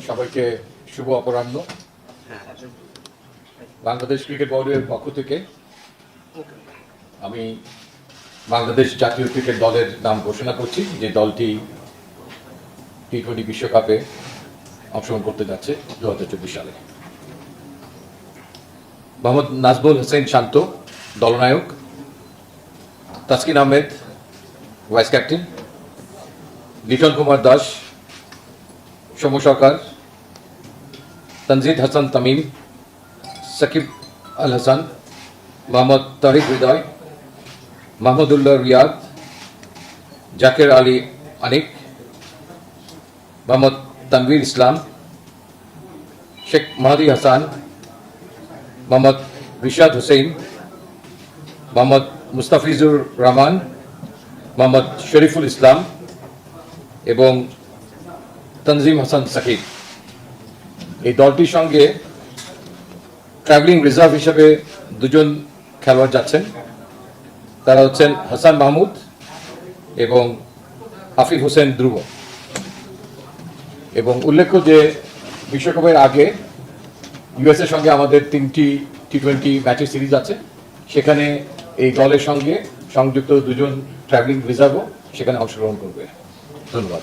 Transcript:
সবাইকে শুভ অপরাহ্ন। বাংলাদেশ ক্রিকেট বোর্ডের পক্ষ থেকে আমি বাংলাদেশ জাতীয় ক্রিকেট দলের নাম ঘোষণা করছি, যে দলটি টি-20 বিশ্বকাপে অংশগ্রহণ করতে যাচ্ছে 2024 সালে। মোহাম্মদ নাজমুল হোসেন শান্ত দলনায়ক, তাসকিন আহমেদ ভাইস ক্যাপ্টেন, লিটন কুমার দাস, সৌম্য সরকার, তনজিদ হাসান তামিম, সাকিব আল হাসান, মোহাম্মদ তারিক হৃদয়, মাহমুদুল্লাহ রিয়াদ, জাকের আলী আনিক, মোহাম্মদ তানভীর ইসলাম, শেখ মাহাদি হাসান, মোহাম্মদ রিশাদ হুসেন, মোহাম্মদ মুস্তাফিজুর রহমান, মোহাম্মদ শরীফুল ইসলাম এবং তনজিম হাসান সাকিব। এই দলটির সঙ্গে ট্রাভেলিং রিজার্ভ হিসেবে দুজন খেলোয়াড় যাচ্ছেন, তারা হচ্ছেন হাসান মাহমুদ এবং আফিফ হোসেন ধ্রুব। এবং উল্লেখ্য যে বিশ্বকাপের আগে ইউএসের সঙ্গে আমাদের 3টি টি-20 ম্যাচের সিরিজ আছে, সেখানে এই দলের সঙ্গে সংযুক্ত দুজন ট্রাভেলিং রিজার্ভও সেখানে অংশগ্রহণ করবে। ধন্যবাদ।